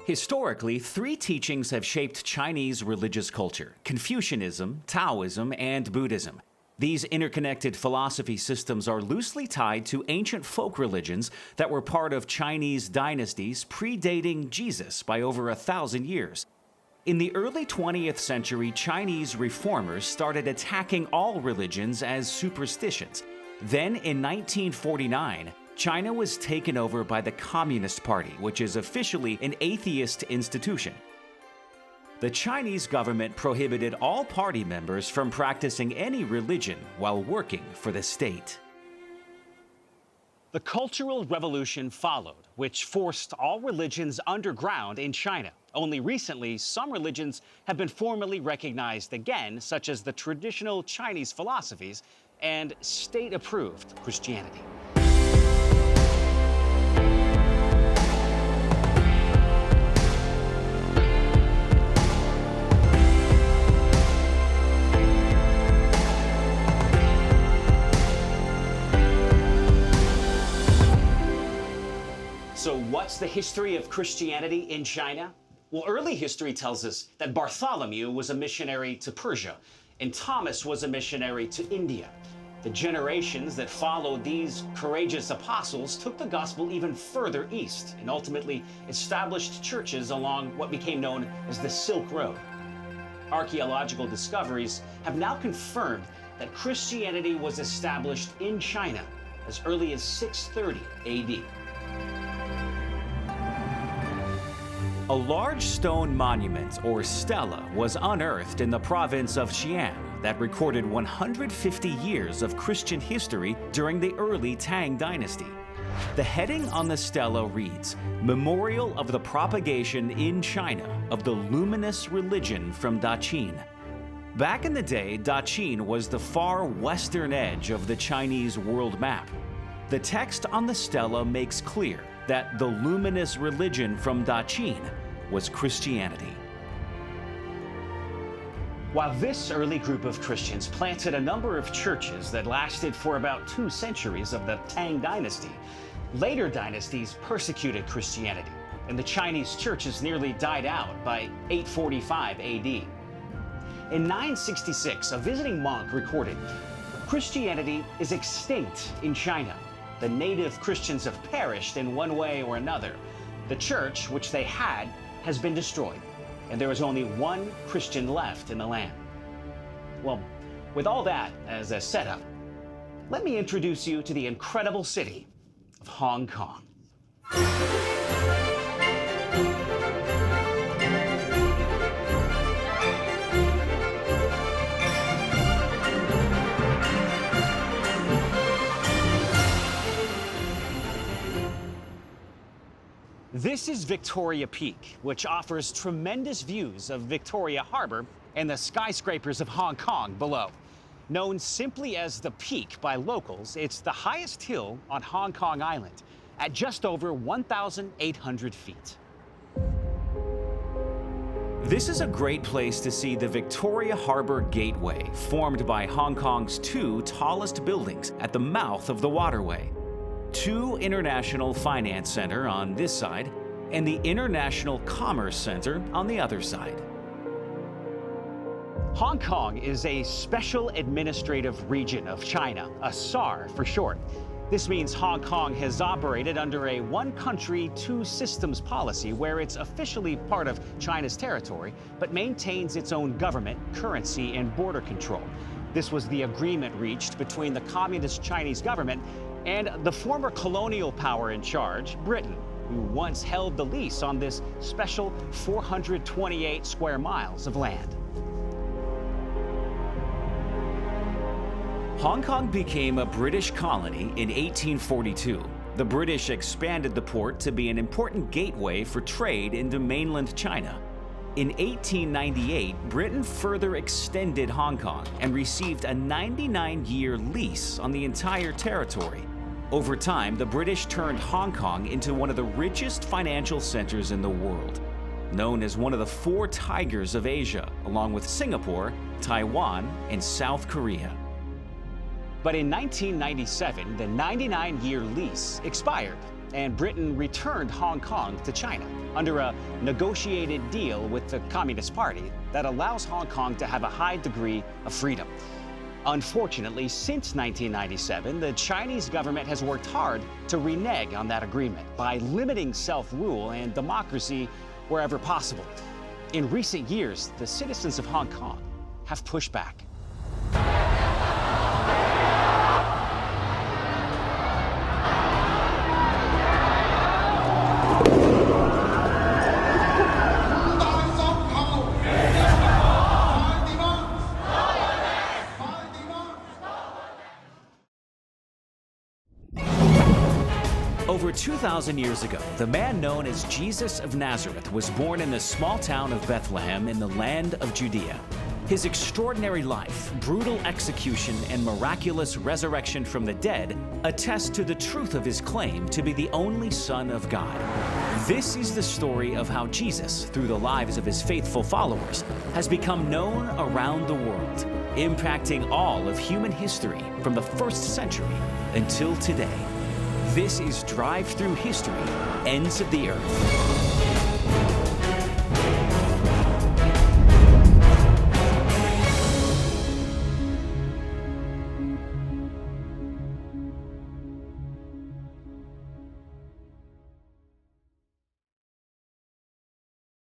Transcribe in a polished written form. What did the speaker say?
Historically, three teachings have shaped Chinese religious culture: Confucianism, Taoism, and Buddhism. These interconnected philosophy systems are loosely tied to ancient folk religions that were part of Chinese dynasties predating Jesus by over 1,000 years. In the early 20th century, Chinese reformers started attacking all religions as superstitions. Then, in 1949, China was taken over by the Communist Party, which is officially an atheist institution. The Chinese government prohibited all party members from practicing any religion while working for the state. The Cultural Revolution followed, which forced all religions underground in China. Only recently, some religions have been formally recognized again, such as the traditional Chinese philosophies and state-approved Christianity. So what's the history of Christianity in China? Well, early history tells us that Bartholomew was a missionary to Persia, and Thomas was a missionary to India. The generations that followed these courageous apostles took the gospel even further east and ultimately established churches along what became known as the Silk Road. Archaeological discoveries have now confirmed that Christianity was established in China as early as 630 AD. A large stone monument, or stela, was unearthed in the province of Xi'an that recorded 150 years of Christian history during the early Tang Dynasty. The heading on the stela reads, "Memorial of the propagation in China of the luminous religion from Daqin." Back in the day, Daqin was the far western edge of the Chinese world map. The text on the stela makes clear that the luminous religion from Daqin was Christianity. While this early group of Christians planted a number of churches that lasted for about 2 centuries of the Tang Dynasty, later dynasties persecuted Christianity, and the Chinese churches nearly died out by 845 AD. In 966, a visiting monk recorded, "Christianity is extinct in China. The native Christians have perished in one way or another. The church, which they had, has been destroyed, and there is only one Christian left in the land." Well, with all that as a setup, let me introduce you to the incredible city of Hong Kong. This is Victoria Peak, which offers tremendous views of Victoria Harbor and the skyscrapers of Hong Kong below. Known simply as the Peak by locals, it's the highest hill on Hong Kong Island at just over 1,800 feet. This is a great place to see the Victoria Harbor Gateway, formed by Hong Kong's 2 tallest buildings at the mouth of the waterway. 2 International Finance Center on this side, and the International Commerce Center on the other side. Hong Kong is a special administrative region of China, a SAR for short. This means Hong Kong has operated under a one country, two systems policy where it's officially part of China's territory, but maintains its own government, currency, and border control. This was the agreement reached between the Communist Chinese government and the former colonial power in charge, Britain, who once held the lease on this special 428 square miles of land. Hong Kong became a British colony in 1842. The British expanded the port to be an important gateway for trade into mainland China. In 1898, Britain further extended Hong Kong and received a 99-year lease on the entire territory. Over time, the British turned Hong Kong into one of the richest financial centers in the world, known as one of the 4 tigers of Asia, along with Singapore, Taiwan, and South Korea. But in 1997, the 99-year lease expired, and Britain returned Hong Kong to China under a negotiated deal with the Communist Party that allows Hong Kong to have a high degree of freedom. Unfortunately, since 1997, the Chinese government has worked hard to renege on that agreement by limiting self-rule and democracy wherever possible. In recent years, the citizens of Hong Kong have pushed back. Over 2,000 years ago, the man known as Jesus of Nazareth was born in the small town of Bethlehem in the land of Judea. His extraordinary life, brutal execution, and miraculous resurrection from the dead attest to the truth of his claim to be the only Son of God. This is the story of how Jesus, through the lives of his faithful followers, has become known around the world, impacting all of human history from the first century until today. This is Drive Through History, Ends of the Earth.